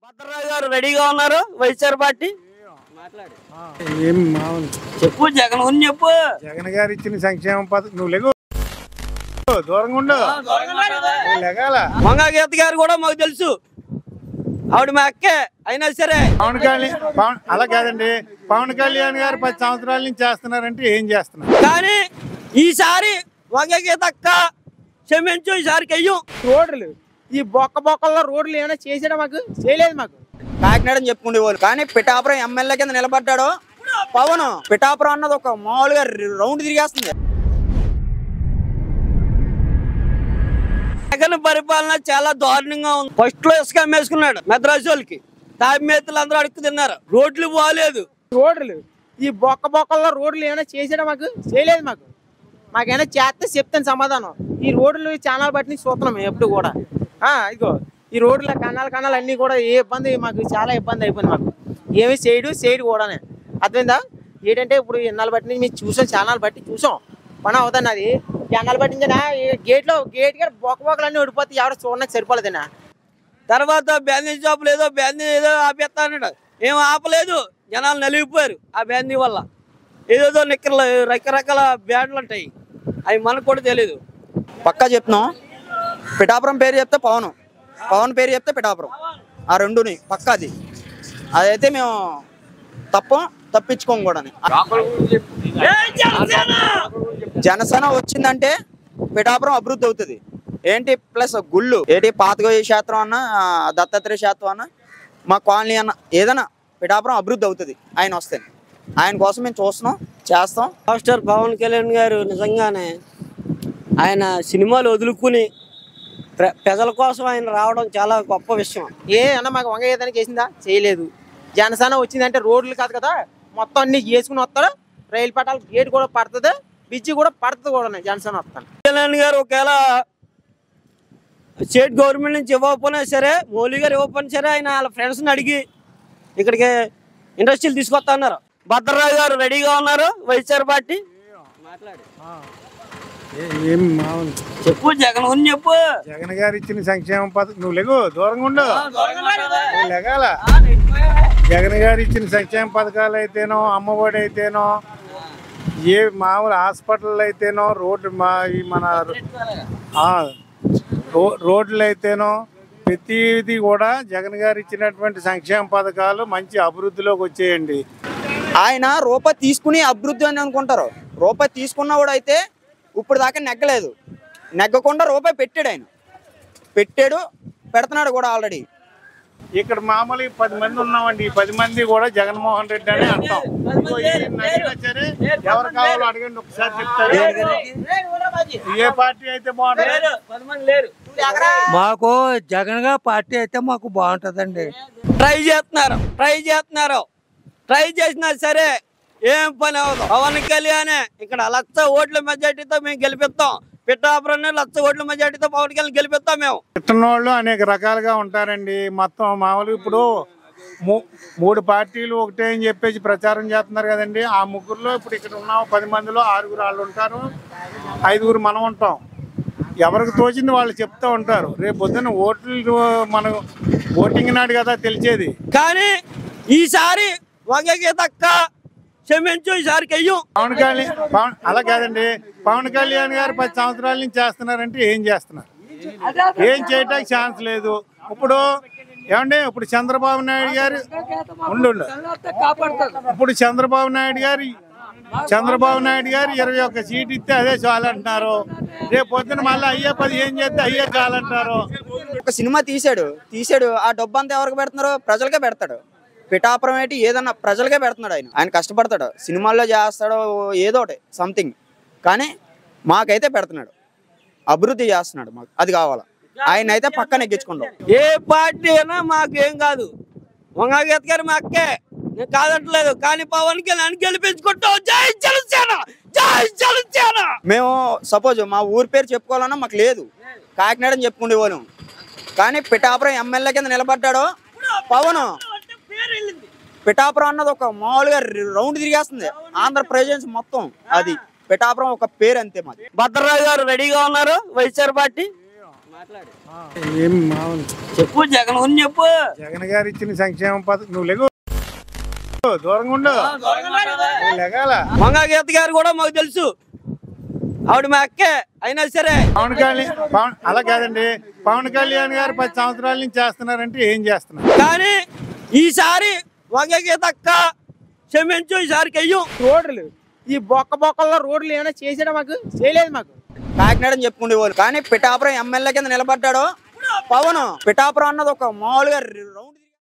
భద్రరావు గారు రెడీగా ఉన్నారు వైఎస్ఆర్ పార్టీ చెప్పు జగన్ గురించి చెప్పు. జగన్ గారు ఇచ్చిన సంక్షేమ పథకం నువ్వు లేవు దూరంగా ఉండు లెగాల. మంగా గీత గారు కూడా మాకు తెలుసు, ఆవిడ మా అక్కే. అయినా సరే పవన్ కళ్యాణ్ అలా కాదండి, పవన్ కళ్యాణ్ గారు 10 సంవత్సరాల నుంచి చేస్తున్నారంటే ఏం చేస్తున్నారు? కానీ ఈసారి మంగా గీత అక్క క్షమించు, ఈసారికి అయ్యం. రోడ్లు ఈ బొక్కల్లో రోడ్లు ఏమైనా చేసాడా? మాకు చేయలేదు. మాకు కాకినాడ అని చెప్పుకునేవాళ్ళు, కానీ పిఠాపురం ఎమ్మెల్యే కింద నిలబడ్డాడు పవన్. పిఠాపురం అన్నది ఒక మామూలుగా రౌండ్ తిరిగేస్తుంది. జగన్ పరిపాలన చాలా దారుణంగా ఉంది. ఫస్ట్ లో ఇసుక అమ్మేసుకున్నాడు మెద్రాసు వాళ్ళకి, తాబిమేతలు అందరూ అడుక్కు తిన్నారు. రోడ్లు బాగాలేదు. రోడ్లు ఈ బొక్కల్లో రోడ్లు ఏమైనా చేసాడా? మాకు చేయలేదు. మాకైనా చేస్తే చెప్తాను సమాధానం. ఈ రోడ్లు ఛానల్ బట్టి చూస్తున్నాం ఎప్పుడు కూడా. ఇదిగో ఈ రోడ్ల కన్నాలు అన్నీ కూడా ఏ ఇబ్బంది, మాకు చాలా ఇబ్బంది అయిపోయింది. మాకు ఏమి చేయడు కూడానే అర్థమైందా? ఏంటంటే ఇప్పుడు ఎన్నాళ్ళు బట్టి నుంచి మేము చూసాం, ఛానల్ బట్టి చూసాం. పని అవుతాను అది ఎన్నాళ్ళు పట్టించినా గేట్ గారు బొక్కలన్నీ ఓడిపోతే ఎవరు చూడడానికి సరిపోలేదన్నా. తర్వాత బ్యాందీ షాపులు ఏదో ఆపేస్తానన్నాడు, ఏం ఆపలేదు. జనాలు నలిగిపోయారు ఆ బ్యాందీ వల్ల. ఏదేదో నిక్కర్లు రకరకాల బ్యాండ్లు ఉంటాయి, అవి మనకు కూడా తెలీదు. పక్కా చెప్తున్నాం, పిఠాపురం పేరు చెప్తే పవన్ పేరు చెప్తే పిఠాపురం, ఆ రెండుని పక్కాది. అదైతే మేము తప్పించుకోం కూడా. జనసేన వచ్చిందంటే పిఠాపురం అభివృద్ధి అవుతుంది. ఏంటి ప్లస్ గుళ్ళు ఏంటి పాతగోయ క్షేత్రం అన్న, దత్తాత్రేయ క్షేత్రం అన్న, మా కాలనీ అన్న, ఏదైనా పిఠాపురం అభివృద్ధి అవుతుంది ఆయన వస్తే. ఆయన కోసం మేము చూస్తున్నాం, చేస్తాం. మాస్టర్ పవన్ కళ్యాణ్ గారు నిజంగానే ఆయన సినిమాలు వదులుకుని ప్రజల కోసం ఆయన రావడం చాలా గొప్ప విషయం. అన్న మాకు వంగేదానికి చేసిందా? చేయలేదు. జనసేన వచ్చిందంటే రోడ్లు కాదు కదా, మొత్తం అన్ని చేసుకుని వస్తారు. రైలు పట్టాల గేట్ కూడా పడుతుంది, బ్రిడ్జి కూడా పడుతుంది కూడా. జనసేన వస్తాను. కళ్యాణ్ గారు ఒకవేళ స్టేట్ గవర్నమెంట్ నుంచి ఇవ్వకపోయినా సరే, మోడీ గారు ఇవ్వకపోయినా సరే, ఆయన వాళ్ళ ఫ్రెండ్స్ని అడిగి ఇక్కడికి ఇండస్ట్రీలు తీసుకొస్తా అన్నారు. భద్రరావు గారు రెడీగా ఉన్నారు వైఎస్ఆర్ పార్టీ చెప్పు జగన్ గురించి చెప్పు. జగన్ గారు ఇచ్చిన సంక్షేమ పథకం నువ్వు లేవు దూరంగా ఉండు లెగాల. జగన్ గారు ఇచ్చిన సంక్షేమ పథకాలు అయితేనో, అమ్మఒడి అయితేనో, ఏ మామూలు హాస్పిటల్ అయితేనో, రోడ్లు అయితేనో, ప్రతిదీ కూడా జగన్ గారు ఇచ్చినటువంటి సంక్షేమ పథకాలు మంచి అభివృద్ధిలోకి వచ్చేయండి. ఆయన రూపాయి తీసుకుని అభివృద్ధి అని అనుకుంటారు. రూపాయి తీసుకున్నవాడు అయితే ఇప్పుడు దాకా నెగ్గలేదు. నెగ్గకుండా రూపాయి పెట్టాడు. ఆయన పెడుతున్నాడు కూడా ఆల్రెడీ. ఇక్కడ మామూలు 10 మంది ఉన్నామండి, ఈ 10 మంది కూడా జగన్మోహన్ రెడ్డి అని అంటాం. సరే ఎవరు కావాలో అడగండి, ఒకసారి చెప్తారు ఏ పార్టీ అయితే బాగుంటుంది. మాకు జగన్ గారి పార్టీ అయితే మాకు బాగుంటుందండి. ట్రై చేసినా సరే ఏం పని అవ్వదు. పవన్ కళ్యాణ్ ఇక్కడ 1,00,000 ఓట్ల మెజార్టీతో మేము గెలిపిస్తాం. పిఠాపురం 1,00,000 ఓట్ల మెజార్టీతో పవన్ కళ్యాణ్ గెలిపిస్తాం. మేము పుట్టినోళ్ళు అనేక రకాలుగా ఉంటారండి. మొత్తం మామూలుగా ఇప్పుడు 3 పార్టీలు ఒకటే అని చెప్పేసి ప్రచారం చేస్తున్నారు కదండి. ఆ ముగ్గురులో ఇప్పుడు ఇక్కడ ఉన్న 10 మందిలో 6 వాళ్ళు ఉంటారు, 5 మనం ఉంటాం. ఎవరికి తోచింది వాళ్ళు చెప్తూ ఉంటారు. రేపు పొద్దున్న ఓట్లు మనం ఓటింగ్ నాడు కదా తెలిసేది. కానీ ఈసారి వంగగీతక్క క్షమించు, ఈసారికి అయ్యం. పవన్ అలా కాదండి, పవన్ కళ్యాణ్ గారు 10 సంవత్సరాల నుంచి చేస్తున్నారంటే ఏం చేస్తున్నారు? ఏం చేయటానికి ఛాన్స్ లేదు. ఇప్పుడు ఏమండి, ఇప్పుడు చంద్రబాబు నాయుడు గారు ఇప్పుడు చంద్రబాబు నాయుడు గారు 21 సీట్ ఇస్తే అదే చాలంటున్నారు. రేపు పొద్దున మళ్ళీ అయ్యే 15 చేస్తే అయ్యే చాలంటారు. ఒక సినిమా తీసాడు, ఆ డబ్బు అంతా ఎవరికి పెడుతున్నారు? ప్రజలకే పెడతాడు. పిఠాపురం ఏంటి ఏదన్నా ప్రజలకే పెడుతున్నాడు. ఆయన కష్టపడతాడు, సినిమాల్లో చేస్తాడు ఏదో ఒకటి సంథింగ్, కానీ మాకైతే పెడుతున్నాడు, అభివృద్ధి చేస్తున్నాడు. మాకు అది కావాలా. ఆయన అయితే పక్కన ఎక్కించుకుంటాం. ఏ పార్టీ అయినా మాకేం కాదు. వంగగీత గారు మా అక్కే, నేను కాదంటలేదు. కానీ పవన్ కళ్యాణ్ గెలిపించుకుంటాం. జై జనసేన. మేము సపోజ్ మా ఊరి పేరు చెప్పుకోవాలన్నా మాకు లేదు, కాకినాడ అని చెప్పుకునే వాళ్ళం. కానీ పిఠాపురం ఎమ్మెల్యే కింద నిలబడ్డాడు పవన్. పిఠాపురం అన్నది ఒక మామూలుగా రౌండ్ తిరిగేస్తుంది ఆంధ్రప్రదేశ్ మొత్తం. అది పిఠాపురం ఒక పేరు అంతే. మాది భద్రరావు గారు రెడీగా ఉన్నారు వైఎస్ఆర్ పార్టీ ఏం మామూలు చెప్పు జగన్ గురించి చెప్పు. జగన్ గారు ఇచ్చిన సంక్షేమ పథకం నువ్వు లెగు దూరంగా ఉండు నువ్వు లెగాల మంగా గీత గారు కూడా మాకు తెలుసు, ఆవిడ మా అక్కే అయినా సరే. అలా కాదండి, పవన్ కళ్యాణ్ గారు 10 సంవత్సరాల నుంచి చేస్తున్నారంటే ఏం చేస్తున్నారు? కానీ ఈసారి మంగా గీత అక్క క్షమించు, ఈసారికి అయ్యం. రోడ్లు ఈ బొక్కల్లో రోడ్లు ఏమైనా చేసాడా? మాకు చేయలేదు. మాకు కాకినాడ అని చెప్పుకునే వాళ్ళు, కానీ పిఠాపురం ఎమ్మెల్యే కింద నిలబడ్డాడు పవన్. పిఠాపురం అన్నది ఒక మామూలుగా రౌండ్